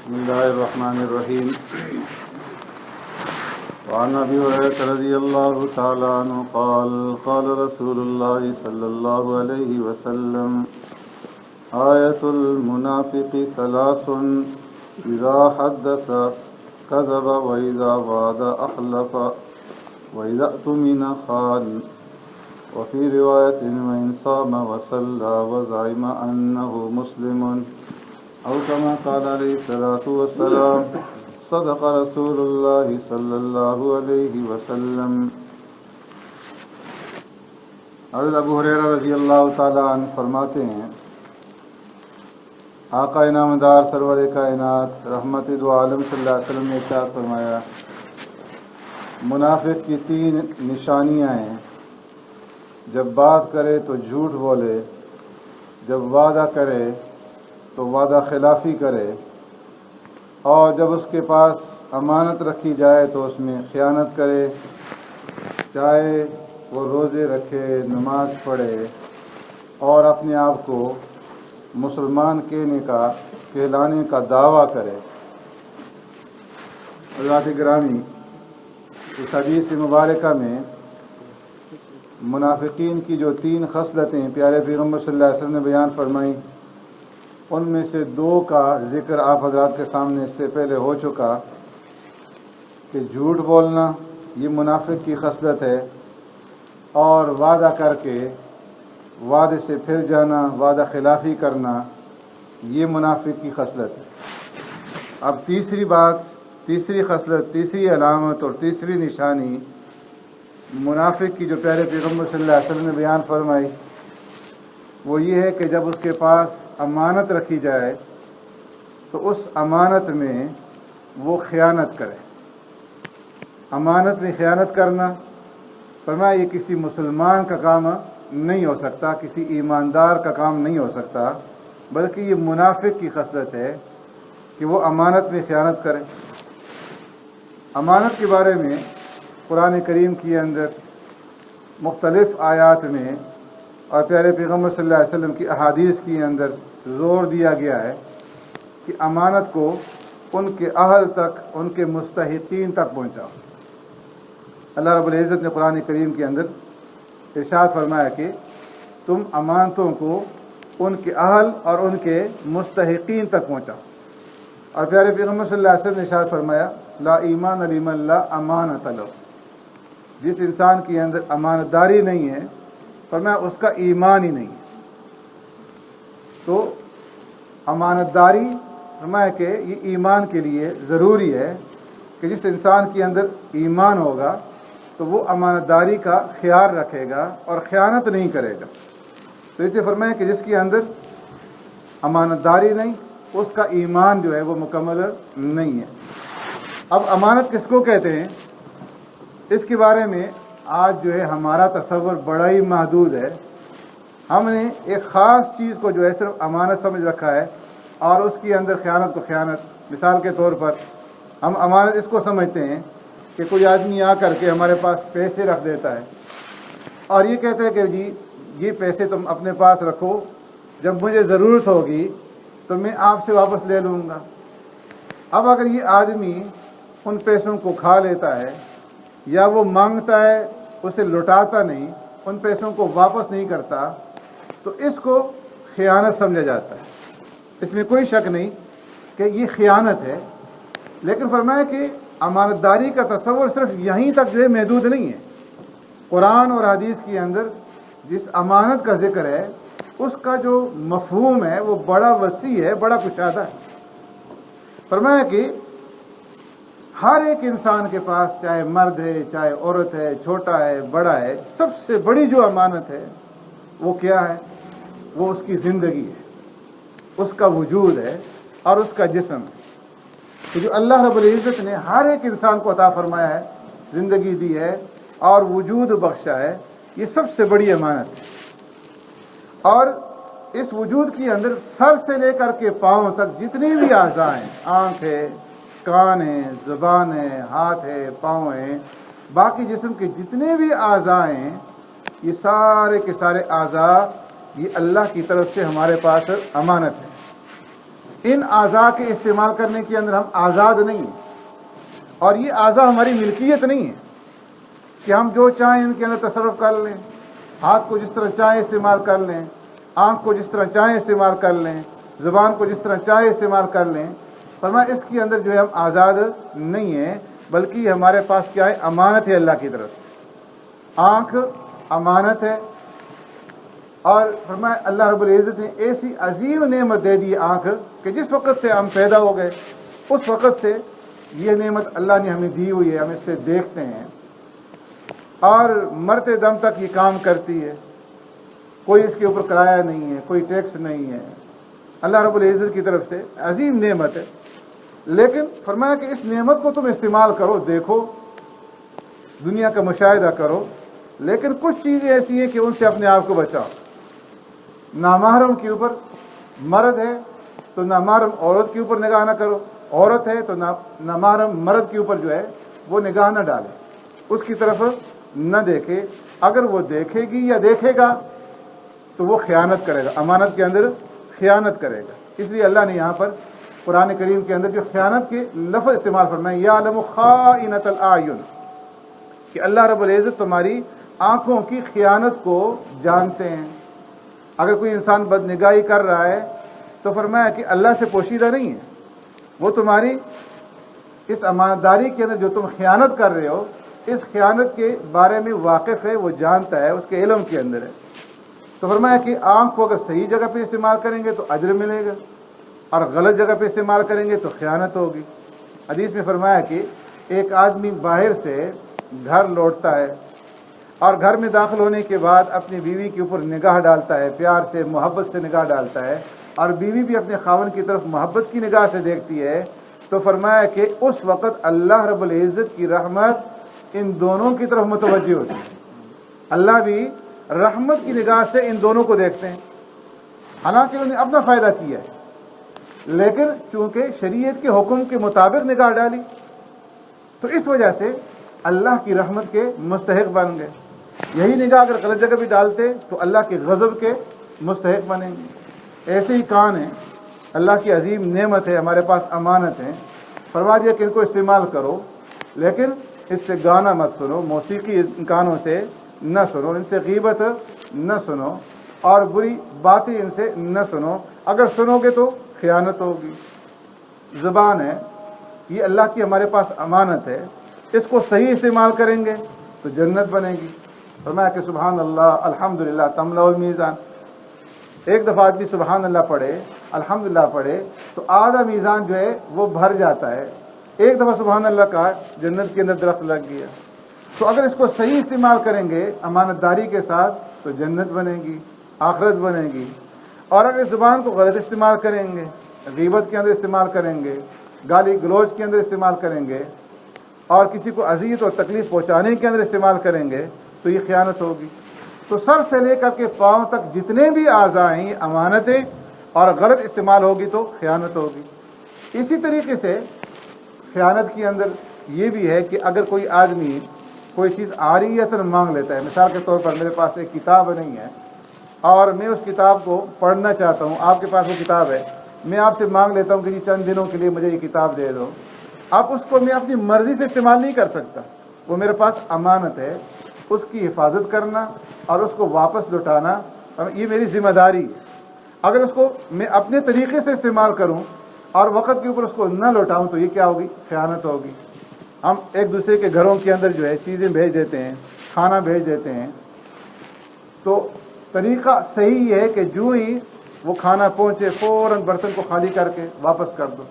بسم الله الرحمن الرحيم. وعن أبي هريرة رضي الله تعالى عنه قال قال رسول الله صلى الله عليه وسلم آية المنافق ثلاث إذا حدث كذب وإذا وعد أحلف وإذا اؤتمن خان وفي رواية وإن صام وصلى وزعم أنه مسلم أو كما قال عليه الصلاة والسلام صدق رسول الله صلی اللہ علیہ وسلم. حضرت ابو ہریرہ رضی اللہ تعالیٰ عنہ فرماتے ہیں آقا انعامدار سرور کائنات رحمت دو عالم صلی اللہ علیہ وسلم نے ارشاد فرمایا منافق کی 3 نشانیاں ہیں. جب بات کرے تو جھوٹ بولے، جب وعدہ کرے تو وعدہ خلافی کرے، اور جب اس کے پاس امانت رکھی جائے تو اس میں خیانت کرے، چاہے وہ روزے رکھے، نماز پڑھے اور اپنے آپ کو مسلمان کہلانے کا دعویٰ کرے. حضرات گرامی، اس حدیث مبارکہ میں منافقین کی جو 3 خصلتیں پیارے پیغمبر صلی اللہ علیہ وسلم نے بیان فرمائیں، ان میں سے 2 کا ذکر آپ حضرات کے سامنے اس سے پہلے ہو چکا کہ جھوٹ بولنا یہ منافق کی خصلت ہے، اور وعدہ کر کے وعدے سے پھر جانا، وعدہ خلافی کرنا، یہ منافق کی خصلت ہے. اب تیسری بات، تیسری خصلت، تیسری علامت اور تیسری نشانی منافق کی جو پیارے پیغمبر صلی اللہ علیہ وسلم نے بیان فرمائی وہ یہ ہے کہ جب اس کے پاس امانت رکھی جائے تو اس امانت میں وہ خیانت کرے. امانت میں خیانت کرنا فرمایا یہ کسی مسلمان کا کام نہیں ہو سکتا، کسی ایماندار کا کام نہیں ہو سکتا، بلکہ یہ منافق کی خصلت ہے کہ وہ امانت میں خیانت کرے. امانت کے بارے میں قرآن کریم کے اندر مختلف آیات میں اور پیارے پیغمبر صلی اللہ علیہ وسلم کی احادیث کے اندر زور دیا گیا ہے کہ امانت کو ان کے اہل تک، ان کے مستحقین تک پہنچاؤ. اللہ رب العزت نے قرآن کریم کے اندر ارشاد فرمایا کہ تم امانتوں کو ان کے اہل اور ان کے مستحقین تک پہنچاؤ. اور پیارے پیغمبر صلی اللہ علیہ وسلم نے ارشاد فرمایا لا ایمان لمن لا امانت لہ، جس انسان کے اندر امانت داری نہیں ہے فرمایا اس کا ایمان ہی نہیں ہے. تو امانت داری فرمایا کہ یہ ایمان کے لیے ضروری ہے کہ جس انسان کے اندر ایمان ہوگا تو وہ امانت داری کا خیال رکھے گا اور خیانت نہیں کرے گا. تو اسے فرمایا کہ جس کے اندر امانت داری نہیں اس کا ایمان جو ہے وہ مکمل نہیں ہے. اب امانت کس کو کہتے ہیں اس کے بارے میں آج جو ہے ہمارا تصور بڑا ہی محدود ہے. ہم نے ایک خاص چیز کو جو ہے صرف امانت سمجھ رکھا ہے اور اس کے اندر خیانت کو خیانت. مثال کے طور پر ہم امانت اس کو سمجھتے ہیں کہ کوئی آدمی آ کر کے ہمارے پاس پیسے رکھ دیتا ہے اور یہ کہتا ہے کہ جی یہ پیسے تم اپنے پاس رکھو، جب مجھے ضرورت ہوگی تو میں آپ سے واپس لے لوں گا. اب اگر یہ آدمی ان پیسوں کو کھا لیتا ہے یا وہ مانگتا ہے اسے لوٹاتا نہیں، ان پیسوں کو واپس نہیں کرتا، تو اس کو خیانت سمجھا جاتا ہے. اس میں کوئی شک نہیں کہ یہ خیانت ہے. لیکن فرمایا کہ امانت داری کا تصور صرف یہیں تک جو ہے محدود نہیں ہے. قرآن اور حدیث کے اندر جس امانت کا ذکر ہے اس کا جو مفہوم ہے وہ بڑا وسیع ہے، بڑا کشادہ ہے. فرمایا کہ ہر ایک انسان کے پاس چاہے مرد ہے، چاہے عورت ہے، چھوٹا ہے، بڑا ہے، سب سے بڑی جو امانت ہے وہ کیا ہے؟ وہ اس کی زندگی ہے، اس کا وجود ہے اور اس کا جسم ہے. کہ جو اللہ رب العزت نے ہر ایک انسان کو عطا فرمایا ہے، زندگی دی ہے اور وجود بخشا ہے، یہ سب سے بڑی امانت ہے. اور اس وجود کے اندر سر سے لے کر کے پاؤں تک جتنے بھی اعضاء ہیں، آنکھ ہے، کان ہے، زبان ہے، ہاتھ ہے، پاؤں ہیں، باقی جسم کے جتنے بھی اعضاء ہیں، یہ سارے کے سارے اعضاء یہ اللہ کی طرف سے ہمارے پاس امانت ہے. ان اعضاء کے استعمال کرنے کے اندر ہم آزاد نہیں ہیں، اور یہ اعضاء ہماری ملکیت نہیں ہے کہ ہم جو چاہیں ان کے اندر تصرف کر لیں، ہاتھ کو جس طرح چاہیں استعمال کر لیں، آنکھ کو جس طرح چاہیں استعمال کر لیں، زبان کو جس طرح چاہیں استعمال کر لیں۔ فرمایا اس کے اندر جو ہے ہم آزاد نہیں ہیں، بلکہ یہ ہمارے پاس کیا ہے؟ امانت ہے اللہ کی طرف سے۔ آنکھ امانت ہے، اور فرمایا اللہ رب العزت نے ایسی عظیم نعمت دے دی آنکھ کہ جس وقت سے ہم پیدا ہو گئے اس وقت سے یہ نعمت اللہ نے ہمیں دی ہوئی ہے، ہم اس سے دیکھتے ہیں اور مرتے دم تک یہ کام کرتی ہے، کوئی اس کے اوپر کرایہ نہیں ہے، کوئی ٹیکس نہیں ہے، اللہ رب العزت کی طرف سے عظیم نعمت ہے۔ لیکن فرمایا کہ اس نعمت کو تم استعمال کرو، دیکھو، دنیا کا مشاہدہ کرو، لیکن کچھ چیزیں ایسی ہیں کہ ان سے اپنے آپ کو بچاؤ۔ نامحرم کے اوپر، مرد ہے تو نامحرم عورت کے اوپر نگاہ نہ کرو، عورت ہے تو نامحرم مرد کے اوپر جو ہے وہ نگاہ نہ ڈالے، اس کی طرف نہ دیکھے۔ اگر وہ دیکھے گی یا دیکھے گا تو وہ خیانت کرے گا، امانت کے اندر خیانت کرے گا۔ اس لیے اللہ نے یہاں پر قرآن کریم کے اندر جو خیانت کے لفظ استعمال فرمائے، یعلم خائنۃ الاعین، کہ اللہ رب العزت تمہاری آنکھوں کی خیانت کو جانتے ہیں۔ اگر کوئی انسان بد نگاہی کر رہا ہے تو فرمایا کہ اللہ سے پوشیدہ نہیں ہے، وہ تمہاری اس امانتداری کے اندر جو تم خیانت کر رہے ہو، اس خیانت کے بارے میں واقف ہے، وہ جانتا ہے، اس کے علم کے اندر ہے۔ تو فرمایا کہ آنکھ کو اگر صحیح جگہ پہ استعمال کریں گے تو اجر ملے گا، اور غلط جگہ پہ استعمال کریں گے تو خیانت ہوگی۔ حدیث میں فرمایا کہ ایک آدمی باہر سے گھر لوٹتا ہے اور گھر میں داخل ہونے کے بعد اپنی بیوی کے اوپر نگاہ ڈالتا ہے، پیار سے، محبت سے نگاہ ڈالتا ہے، اور بیوی بھی اپنے خاوند کی طرف محبت کی نگاہ سے دیکھتی ہے، تو فرمایا کہ اس وقت اللہ رب العزت کی رحمت ان دونوں کی طرف متوجہ ہوتی ہے۔ اللہ بھی رحمت کی نگاہ سے ان دونوں کو دیکھتے ہیں، حالانکہ انہوں نے اپنا فائدہ کیا ہے، لیکن چونکہ شریعت کے حکم کے مطابق نگاہ ڈالی تو اس وجہ سے اللہ کی رحمت کے مستحق بن گئے۔ یہی نگاہ اگر غلط جگہ بھی ڈالتے تو اللہ کے غضب کے مستحق بنیں گے۔ ایسے ہی کان ہیں، اللہ کی عظیم نعمت ہے، ہمارے پاس امانت ہے، فرما دیا کہ ان کو استعمال کرو، لیکن اس سے گانا مت سنو، موسیقی ان کانوں سے نہ سنو، ان سے غیبت نہ سنو، اور بری باتیں ان سے نہ سنو، اگر سنو گے تو خیانت ہوگی۔ زبان ہے، یہ اللہ کی ہمارے پاس امانت ہے، اس کو صحیح استعمال کریں گے تو جنت بنے گی۔ فرمایا کہ سبحان اللہ الحمدللہ تملأ المیزان، ایک دفعہ آدمی سبحان اللہ پڑھے، الحمدللہ پڑھے تو آدھا میزان جو ہے وہ بھر جاتا ہے۔ ایک دفعہ سبحان اللہ کہا، جنت کے اندر درخت لگ گیا۔ تو اگر اس کو صحیح استعمال کریں گے امانت داری کے ساتھ تو جنت بنے گی، آخرت بنے گی۔ اور اگر اس زبان کو غلط استعمال کریں گے، غیبت کے اندر استعمال کریں گے، گالی گلوچ کے اندر استعمال کریں گے، اور کسی کو اذیت اور تکلیف پہنچانے کے اندر استعمال کریں گے تو یہ خیانت ہوگی۔ تو سر سے لے کر کے پاؤں تک جتنے بھی اعضاء ہیں یہ امانتیں، اور غلط استعمال ہوگی تو خیانت ہوگی۔ اسی طریقے سے خیانت کے اندر یہ بھی ہے کہ اگر کوئی آدمی کوئی چیز عاریۃً مانگ لیتا ہے، مثال کے طور پر میرے پاس ایک کتاب نہیں ہے اور میں اس کتاب کو پڑھنا چاہتا ہوں، آپ کے پاس وہ کتاب ہے، میں آپ سے مانگ لیتا ہوں کہ جی چند دنوں کے لیے مجھے یہ کتاب دے دو، اب اس کو میں اپنی مرضی سے استعمال نہیں کر سکتا، وہ میرے پاس امانت ہے، اس کی حفاظت کرنا اور اس کو واپس لوٹانا یہ میری ذمہ داری ہے۔ اگر اس کو میں اپنے طریقے سے استعمال کروں اور وقت کے اوپر اس کو نہ لوٹاؤں تو یہ کیا ہوگی؟ خیانت ہوگی۔ ہم ایک دوسرے کے گھروں کے اندر جو ہے چیزیں بھیج دیتے ہیں، کھانا بھیج دیتے ہیں، تو طریقہ صحیح یہ ہے کہ جو ہی وہ کھانا پہنچے فوراً برتن کو خالی کر کے واپس کر دو،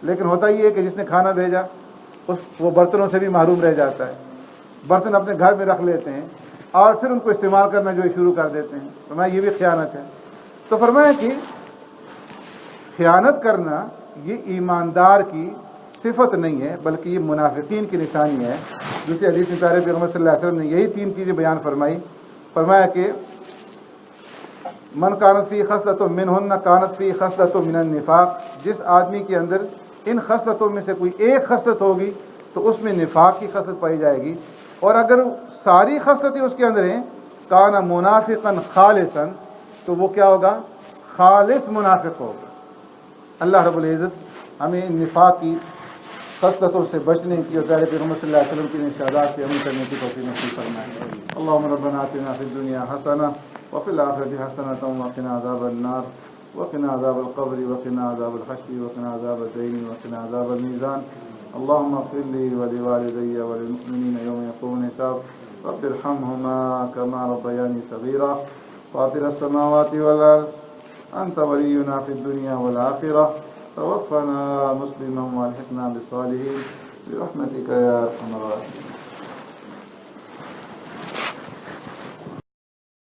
لیکن ہوتا یہ ہے کہ جس نے کھانا بھیجا وہ برتنوں سے بھی محروم رہ جاتا ہے، برتن اپنے گھر میں رکھ لیتے ہیں اور پھر ان کو استعمال کرنا جو ہے شروع کر دیتے ہیں۔ فرمایا یہ بھی خیانت ہے۔ تو فرمایا کہ خیانت کرنا یہ ایماندار کی صفت نہیں ہے بلکہ یہ منافقین کی نشانی ہے۔ دوسری حدیث میں پیارے پیغمبر صلی اللہ علیہ وسلم نے یہی تین چیزیں بیان فرمائی، فرمایا کہ من کانت فی خصلۃ منہن کانت فی خصلۃ من النفاق، جس آدمی کے اندر ان خصلتوں میں سے کوئی ایک خصلت ہوگی تو اس میں نفاق کی خصلت پائی جائے گی، اور اگر ساری خصلتیں اس کے اندر ہیں کان منافقا خالصا، تو وہ کیا ہوگا؟ خالص منافق ہوگا۔ اللہ رب العزت ہمیں ان نفاق کی خصلتوں سے بچنے کی اور پیارے پیغمبر صلی اللہ علیہ وسلم کی ارشادات سے عمل کرنے کی توفیق نصیب فرمائے. اللهم ربنا آتنا في الدنيا حسنة وفي الآخرة حسنة وقنا عذاب النار وقنا عذاب القبر وقنا عذاب الحشر وقنا عذاب الدين وقنا عذاب الميزان. اللهم اغفر لي ولوالدي وللمؤمنين يوم يقوم الحساب. رب ارحمهما كما ربياني صغيرا. فاطر السماوات والأرض أنت ولينا في الدنيا والآخرة. توفنا مسلما والحقنا بالصالحين برحمتك يا أرحم الراحمين.